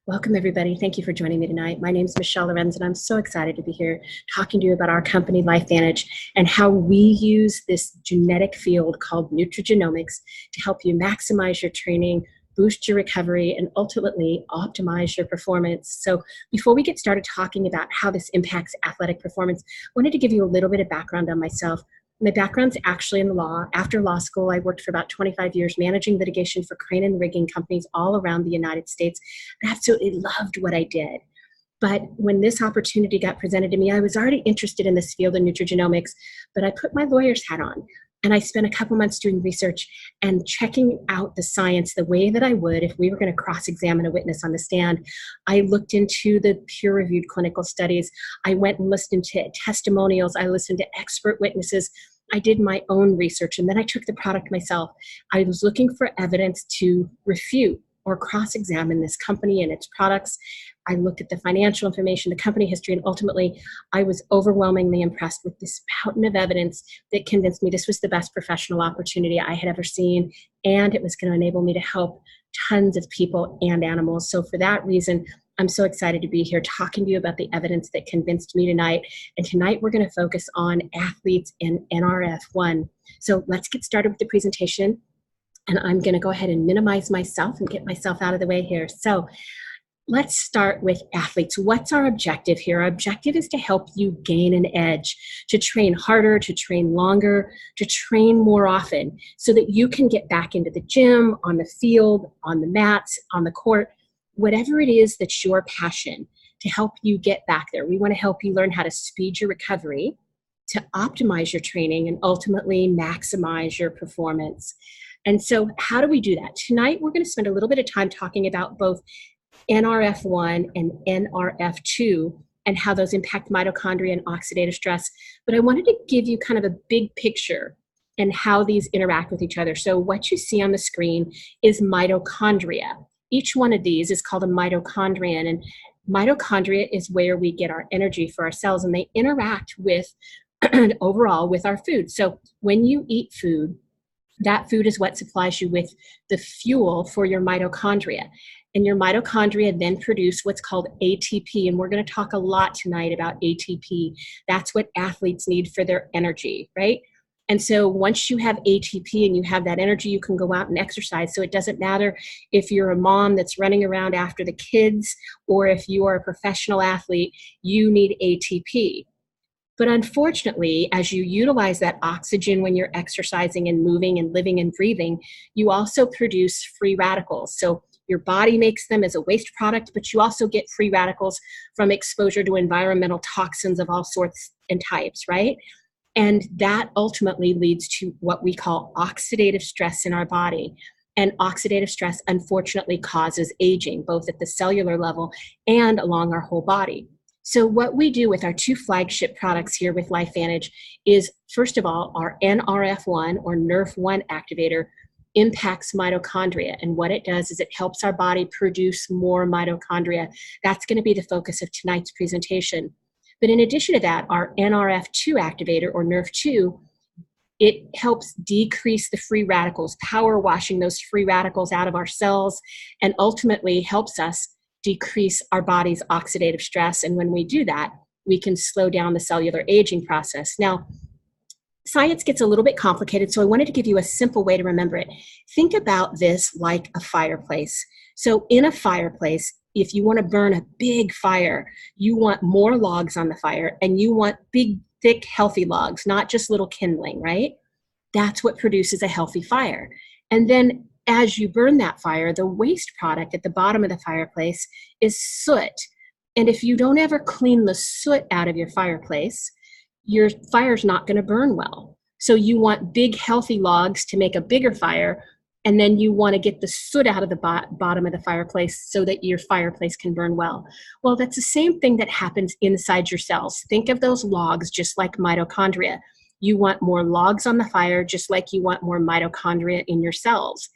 Welcome, everybody. Thank you for joining me tonight. My name is Michelle Lorenzo, and I'm so excited to be here talking to you about our company, LifeVantage, and how we use this genetic field called nutrigenomics to help you maximize your training, boost your recovery, and ultimately optimize your performance. So before we get started talking about how this impacts athletic performance, I wanted to give you a little bit of background on myself. My background's actually in the law. After law school, I worked for about 25 years managing litigation for crane and rigging companies all around the United States. I absolutely loved what I did. But when this opportunity got presented to me, I was already interested in this field of nutrigenomics, but I put my lawyer's hat on and I spent a couple months doing research and checking out the science the way that I would if we were going to cross-examine a witness on the stand. I looked into the peer-reviewed clinical studies. I went and listened to testimonials. I listened to expert witnesses. I did my own research, and then I took the product myself. I was looking for evidence to refute or cross-examine this company and its products. I looked at the financial information, the company history, and ultimately I was overwhelmingly impressed with this mountain of evidence that convinced me this was the best professional opportunity I had ever seen, and it was going to enable me to help tons of people and animals. So for that reason, I'm so excited to be here talking to you about the evidence that convinced me tonight. And tonight we're going to focus on athletes and Nrf1. So let's get started with the presentation. And I'm going to go ahead and minimize myself and get myself out of the way here. So let's start with athletes. What's our objective here? Our objective is to help you gain an edge, to train harder, to train longer, to train more often so that you can get back into the gym, on the field, on the mats, on the court, whatever it is that's your passion, to help you get back there. We want to help you learn how to speed your recovery, to optimize your training, and ultimately maximize your performance. And so how do we do that? Tonight, we're going to spend a little bit of time talking about both Nrf1 and Nrf2 and how those impact mitochondria and oxidative stress. But I wanted to give you kind of a big picture and how these interact with each other. So what you see on the screen is mitochondria. Each one of these is called a mitochondrion, and mitochondria is where we get our energy for our cells, and they interact with overall with our food. So when you eat food, that food is what supplies you with the fuel for your mitochondria. And your mitochondria then produce what's called ATP. And we're going to talk a lot tonight about ATP. That's what athletes need for their energy, right? And so once you have ATP and you have that energy, you can go out and exercise. So it doesn't matter if you're a mom that's running around after the kids or if you are a professional athlete, you need ATP. But unfortunately, as you utilize that oxygen when you're exercising and moving and living and breathing, you also produce free radicals. So your body makes them as a waste product, but you also get free radicals from exposure to environmental toxins of all sorts and types, right? And that ultimately leads to what we call oxidative stress in our body. And oxidative stress, unfortunately, causes aging, both at the cellular level and along our whole body. So what we do with our two flagship products here with LifeVantage is, first of all, our Nrf1 or Nrf1 activator impacts mitochondria. And what it does is it helps our body produce more mitochondria. That's going to be the focus of tonight's presentation. But in addition to that, our Nrf2 activator or Nrf2, it helps decrease the free radicals, power washing those free radicals out of our cells, and ultimately helps us decrease our body's oxidative stress. And when we do that, we can slow down the cellular aging process. Now, science gets a little bit complicated, so I wanted to give you a simple way to remember it. Think about this like a fireplace. So in a fireplace, if you want to burn a big fire, you want more logs on the fire, and you want big, thick, healthy logs, not just little kindling, right? That's what produces a healthy fire. And then as you burn that fire, the waste product at the bottom of the fireplace is soot. And if you don't ever clean the soot out of your fireplace, your fire's not going to burn well. So you want big, healthy logs to make a bigger fire, and then you want to get the soot out of the bottom of the fireplace so that your fireplace can burn well. Well, that's the same thing that happens inside your cells. Think of those logs just like mitochondria. You want more logs on the fire just like you want more mitochondria in your cells.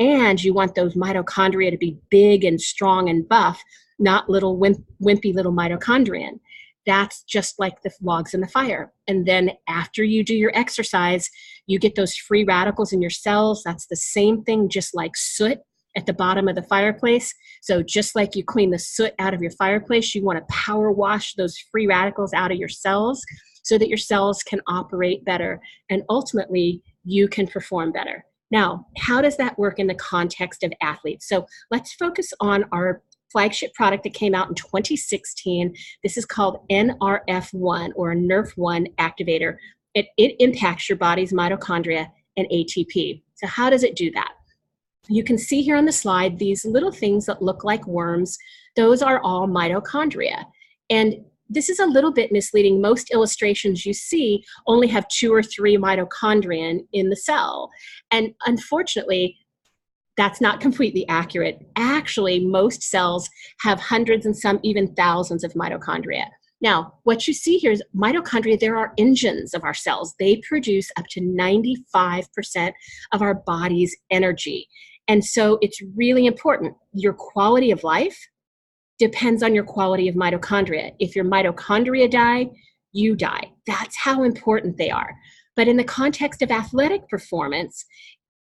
And you want those mitochondria to be big and strong and buff, not little wimpy little mitochondrion. That's just like the logs in the fire. And then after you do your exercise, you get those free radicals in your cells. That's the same thing, just like soot at the bottom of the fireplace. So just like you clean the soot out of your fireplace, you want to power wash those free radicals out of your cells so that your cells can operate better and ultimately you can perform better. Now, how does that work in the context of athletes? So let's focus on our flagship product that came out in 2016. This is called Nrf1 or a Nrf1 activator. It impacts your body's mitochondria and ATP. So how does it do that? You can see here on the slide these little things that look like worms. Those are all mitochondria. And this is a little bit misleading. Most illustrations you see only have 2 or 3 mitochondria in the cell. And unfortunately, that's not completely accurate. Actually, most cells have hundreds and some even thousands of mitochondria. Now, what you see here is mitochondria, there are engines of our cells. They produce up to 95% of our body's energy. And so it's really important. Your quality of life depends on your quality of mitochondria. If your mitochondria die, you die. That's how important they are. But in the context of athletic performance,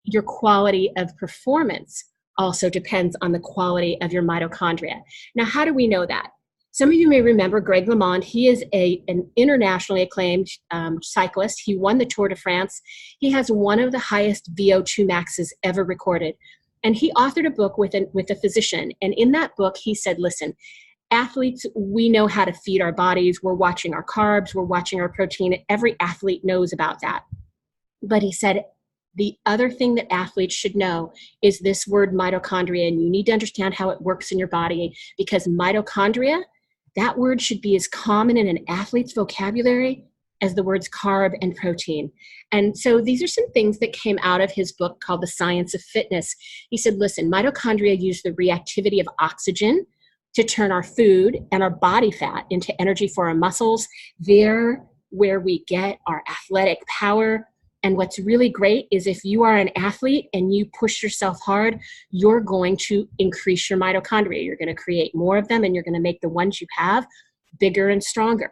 your quality of performance also depends on the quality of your mitochondria. Now, how do we know that? Some of you may remember Greg LeMond. He is an internationally acclaimed cyclist. He won the Tour de France. He has one of the highest VO2 maxes ever recorded. And he authored a book with a physician. And in that book, he said, listen, athletes, we know how to feed our bodies. We're watching our carbs. We're watching our protein. Every athlete knows about that. But he said, the other thing that athletes should know is this word mitochondria, and you need to understand how it works in your body, because mitochondria, that word should be as common in an athlete's vocabulary as the words carb and protein. And so these are some things that came out of his book called The Science of Fitness. He said, listen, mitochondria use the reactivity of oxygen to turn our food and our body fat into energy for our muscles. They're where we get our athletic power. And what's really great is if you are an athlete and you push yourself hard, you're going to increase your mitochondria. You're going to create more of them, and you're going to make the ones you have bigger and stronger.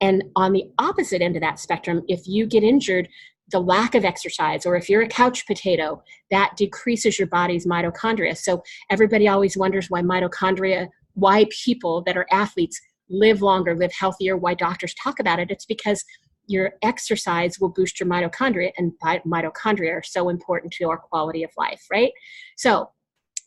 And on the opposite end of that spectrum, if you get injured, the lack of exercise, or if you're a couch potato, that decreases your body's mitochondria. So everybody always wonders why people that are athletes live longer, live healthier, why doctors talk about it. It's because your exercise will boost your mitochondria, and mitochondria are so important to our quality of life, right? So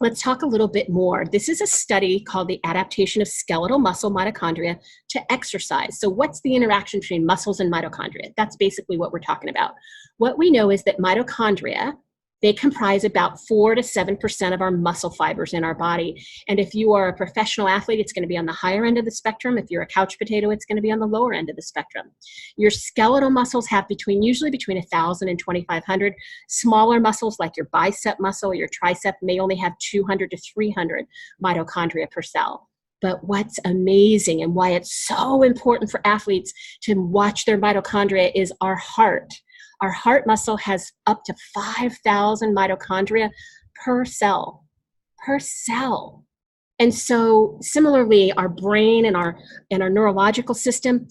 let's talk a little bit more. This is a study called the adaptation of skeletal muscle mitochondria to exercise. So what's the interaction between muscles and mitochondria? That's basically what we're talking about. What we know is that mitochondria, they comprise about 4 to 7% of our muscle fibers in our body. And if you are a professional athlete, it's going to be on the higher end of the spectrum. If you're a couch potato, it's going to be on the lower end of the spectrum. Your skeletal muscles have usually between 1,000 and 2,500. Smaller muscles like your bicep muscle or your tricep may only have 200 to 300 mitochondria per cell. But what's amazing and why it's so important for athletes to watch their mitochondria is our heart. Our heart muscle has up to 5,000 mitochondria per cell. And so similarly, our brain and our neurological system,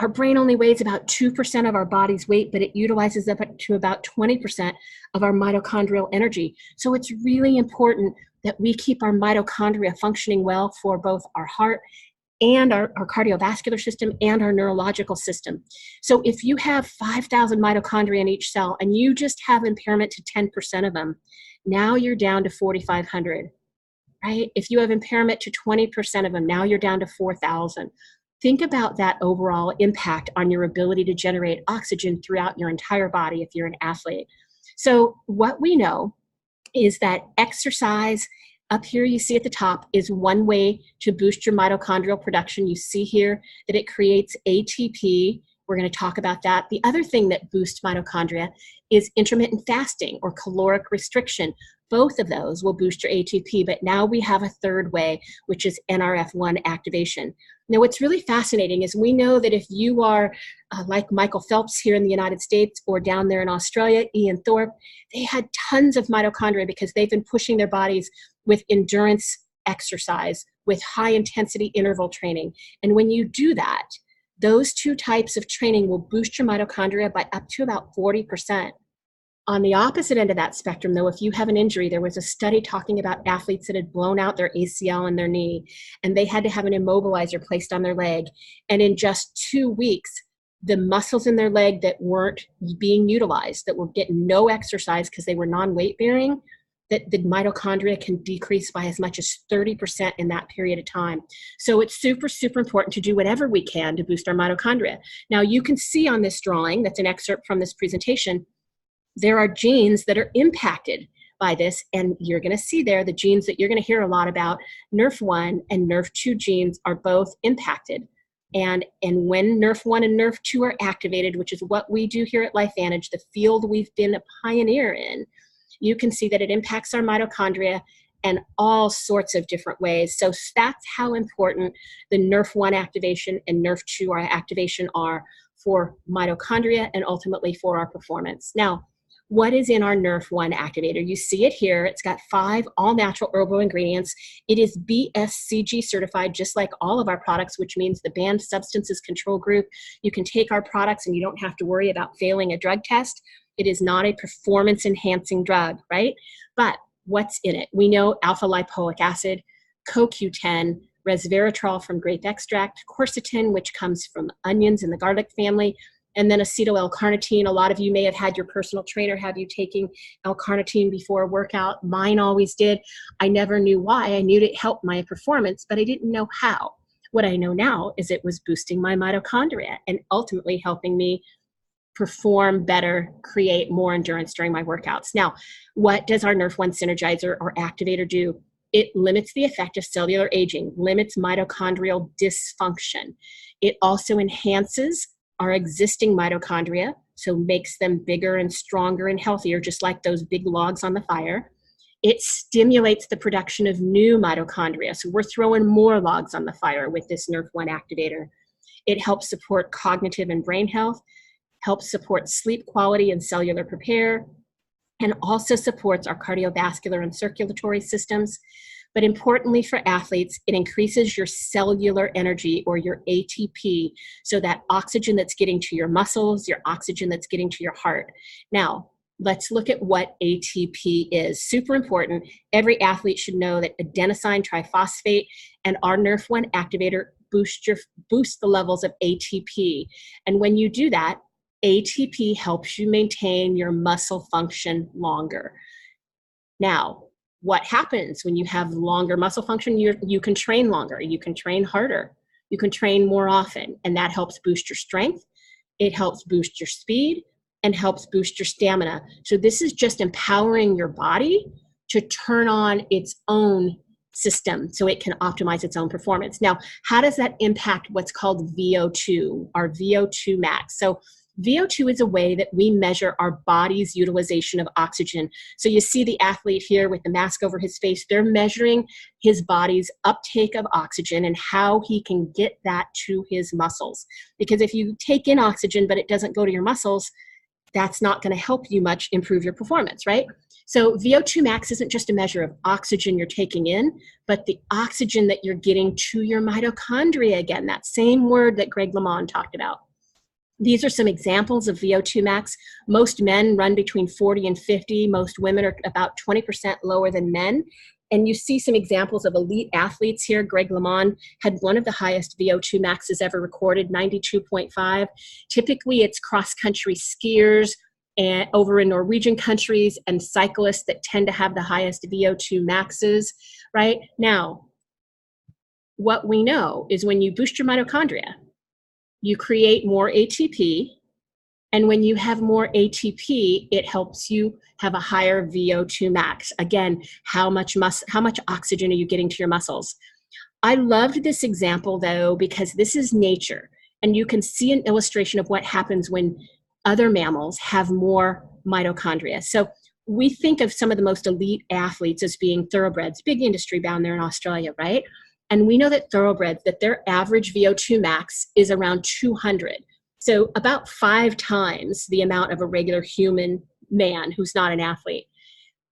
our brain only weighs about 2% of our body's weight, but it utilizes up to about 20% of our mitochondrial energy. So it's really important that we keep our mitochondria functioning well for both our heart and our cardiovascular system and our neurological system. So if you have 5,000 mitochondria in each cell and you just have impairment to 10% of them, now you're down to 4,500, right? If you have impairment to 20% of them, now you're down to 4,000. Think about that overall impact on your ability to generate oxygen throughout your entire body if you're an athlete. So what we know is that exercise, up here you see at the top, is one way to boost your mitochondrial production. You see here that it creates ATP. We're going to talk about that. The other thing that boosts mitochondria is intermittent fasting or caloric restriction. Both of those will boost your ATP, but now we have a third way, which is Nrf1 activation. Now, what's really fascinating is we know that if you are like Michael Phelps here in the United States or down there in Australia, Ian Thorpe, they had tons of mitochondria because they've been pushing their bodies with endurance exercise, with high intensity interval training. And when you do that, those two types of training will boost your mitochondria by up to about 40%. On the opposite end of that spectrum, though, if you have an injury, there was a study talking about athletes that had blown out their ACL in their knee, and they had to have an immobilizer placed on their leg. And in just 2 weeks, the muscles in their leg that weren't being utilized, that were getting no exercise because they were non-weight bearing, that the mitochondria can decrease by as much as 30% in that period of time. So it's super, super important to do whatever we can to boost our mitochondria. Now, you can see on this drawing, that's an excerpt from this presentation, there are genes that are impacted by this, and you're going to see there the genes that you're going to hear a lot about. Nrf1 and Nrf2 genes are both impacted. And when Nrf1 and Nrf2 are activated, which is what we do here at LifeVantage, the field we've been a pioneer in, you can see that it impacts our mitochondria in all sorts of different ways. So that's how important the Nrf1 activation and Nrf2 activation are for mitochondria and ultimately for our performance. Now, what is in our Nrf1 activator? You see it here. It's got 5 all-natural herbal ingredients. It is BSCG certified, just like all of our products, which means the Banned Substances Control Group. You can take our products and you don't have to worry about failing a drug test. It is not a performance-enhancing drug, right? But what's in it? We know alpha-lipoic acid, CoQ10, resveratrol from grape extract, quercetin, which comes from onions in the garlic family, and then acetyl L-carnitine. A lot of you may have had your personal trainer have you taking L-carnitine before a workout. Mine always did. I never knew why. I knew it helped my performance, but I didn't know how. What I know now is it was boosting my mitochondria and ultimately helping me perform better, create more endurance during my workouts. Now, what does our Nrf1 synergizer or activator do? It limits the effect of cellular aging, limits mitochondrial dysfunction. It also enhances our existing mitochondria, so makes them bigger and stronger and healthier, just like those big logs on the fire. It stimulates the production of new mitochondria, so we're throwing more logs on the fire with this Nrf1 activator. It helps support cognitive and brain health, helps support sleep quality and cellular repair, and also supports our cardiovascular and circulatory systems. But importantly for athletes, it increases your cellular energy, or your ATP, so that oxygen that's getting to your muscles, your oxygen that's getting to your heart. Now, let's look at what ATP is. Super important. Every athlete should know that adenosine triphosphate and our Nrf1 activator boost the levels of ATP. And when you do that, ATP helps you maintain your muscle function longer. Now, what happens when you have longer muscle function? You can train longer, you can train harder, you can train more often, and that helps boost your strength, it helps boost your speed, and helps boost your stamina. So this is just empowering your body to turn on its own system so it can optimize its own performance. Now, how does that impact what's called VO2, our VO2 max? So VO2 is a way that we measure our body's utilization of oxygen. So you see the athlete here with the mask over his face. They're measuring his body's uptake of oxygen and how he can get that to his muscles. Because if you take in oxygen but it doesn't go to your muscles, that's not going to help you much improve your performance, right? So VO2 max isn't just a measure of oxygen you're taking in, but the oxygen that you're getting to your mitochondria. Again, that same word that Greg LeMond talked about. These are some examples of VO2 max. Most men run between 40 and 50. Most women are about 20% lower than men. And you see some examples of elite athletes here. Greg LeMond had one of the highest VO2 maxes ever recorded, 92.5. Typically, it's cross-country skiers and over in Norwegian countries and cyclists that tend to have the highest VO2 maxes, right? Now, what we know is when you boost your mitochondria, you create more ATP, and when you have more ATP, it helps you have a higher VO2 max. Again, how much oxygen are you getting to your muscles? I loved this example though, because this is nature, and you can see an illustration of what happens when other mammals have more mitochondria. So we think of some of the most elite athletes as being thoroughbreds, big industry down there in Australia, right? And we know that thoroughbreds, that their average VO2 max is around 200. So about 5 times the amount of a regular human man who's not an athlete.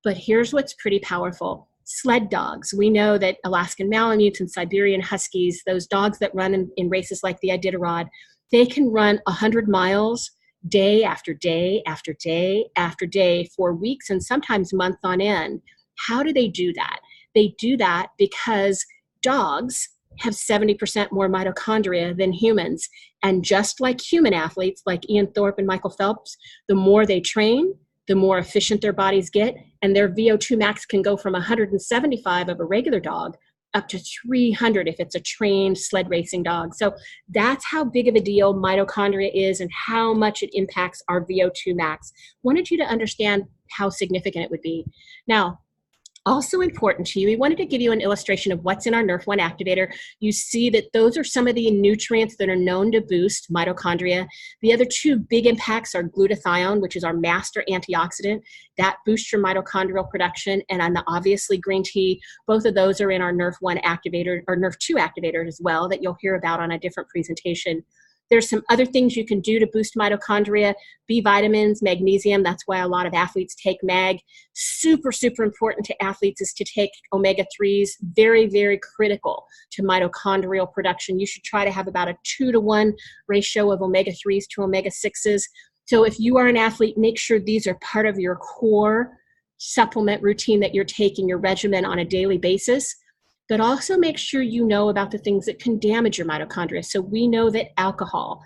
But here's what's pretty powerful. Sled dogs. We know that Alaskan Malamutes and Siberian Huskies, those dogs that run in races like the Iditarod, they can run 100 miles day after day after day after day for weeks and sometimes months on end. How do they do that? They do that because dogs have 70% more mitochondria than humans. And just like human athletes, like Ian Thorpe and Michael Phelps, the more they train, the more efficient their bodies get, and their VO2 max can go from 175 of a regular dog up to 300 if it's a trained sled racing dog. So that's how big of a deal mitochondria is and how much it impacts our VO2 max. Wanted you to understand how significant it would be. Now, also important to you, we wanted to give you an illustration of what's in our Nrf1 activator. You see that those are some of the nutrients that are known to boost mitochondria. The other two big impacts are glutathione, which is our master antioxidant. That boosts your mitochondrial production, and obviously green tea. Both of those are in our Nrf1 activator, or Nrf2 activator as well, that you'll hear about on a different presentation. There's some other things you can do to boost mitochondria, B vitamins, magnesium. That's why a lot of athletes take mag. Super, super important to athletes is to take omega-3s. Very, very critical to mitochondrial production. You should try to have about a 2-to-1 ratio of omega-3s to omega-6s. So if you are an athlete, make sure these are part of your core supplement routine that you're taking, your regimen on a daily basis. But also make sure you know about the things that can damage your mitochondria. So we know that alcohol,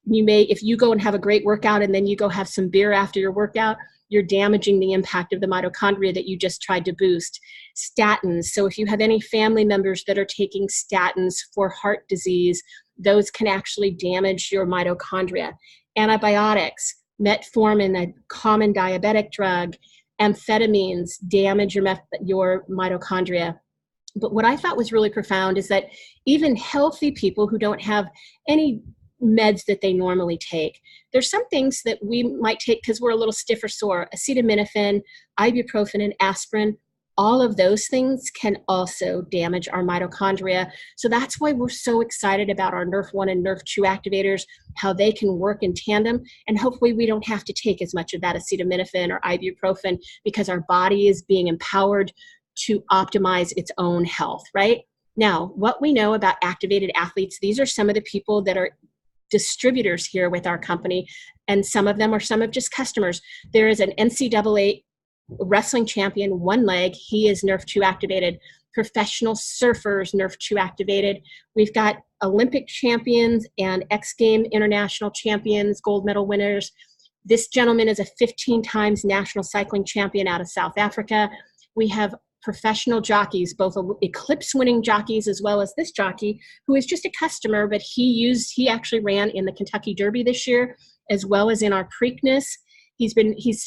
if you go and have a great workout and then you go have some beer after your workout, you're damaging the impact of the mitochondria that you just tried to boost. Statins, so if you have any family members that are taking statins for heart disease, those can actually damage your mitochondria. Antibiotics, metformin, a common diabetic drug, amphetamines damage your mitochondria. But what I thought was really profound is that even healthy people who don't have any meds that they normally take, there's some things that we might take because we're a little stiff or sore. Acetaminophen, ibuprofen, and aspirin, all of those things can also damage our mitochondria. So that's why we're so excited about our Nrf1 and Nrf2 activators, how they can work in tandem. And hopefully we don't have to take as much of that acetaminophen or ibuprofen because our body is being empowered to optimize its own health, right? Now, what we know about activated athletes, these are some of the people that are distributors here with our company, and some of them are some of just customers. There is an NCAA wrestling champion, one leg, he is Nrf2 activated. Professional surfers, Nrf2 activated. We've got Olympic champions and X Game international champions, gold medal winners. This gentleman is a 15 times national cycling champion out of South Africa. We have professional jockeys, both Eclipse winning jockeys as well as this jockey who is just a customer, but he actually ran in the Kentucky Derby this year as well as in our Preakness. He's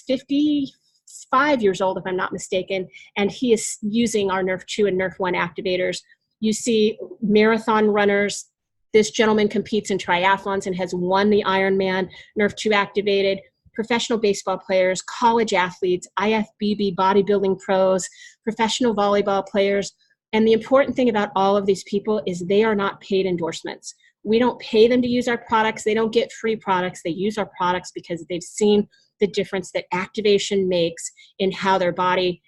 55 years old if I'm not mistaken, and he is using our Nrf2 and Nrf1 activators. You see marathon runners. This gentleman competes in triathlons and has won the Ironman, Nrf2 activated. Professional baseball players, college athletes, IFBB bodybuilding pros, professional volleyball players. And the important thing about all of these people is they are not paid endorsements. We don't pay them to use our products. They don't get free products. They use our products because they've seen the difference that activation makes in how their body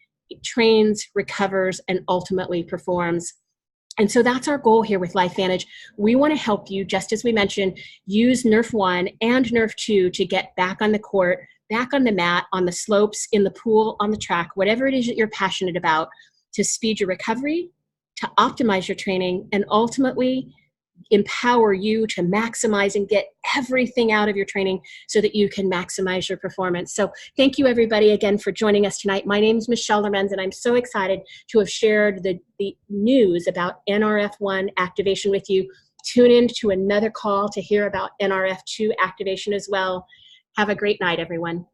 trains, recovers, and ultimately performs. And so that's our goal here with LifeVantage. We want to help you, just as we mentioned, use Nrf1 and Nrf2 to get back on the court, back on the mat, on the slopes, in the pool, on the track, whatever it is that you're passionate about, to speed your recovery, to optimize your training, and ultimately empower you to maximize and get everything out of your training so that you can maximize your performance. So thank you everybody again for joining us tonight. My name is Michelle Lorenzo, and I'm so excited to have shared the news about Nrf1 activation with you. Tune in to another call to hear about Nrf2 activation as well. Have a great night, everyone.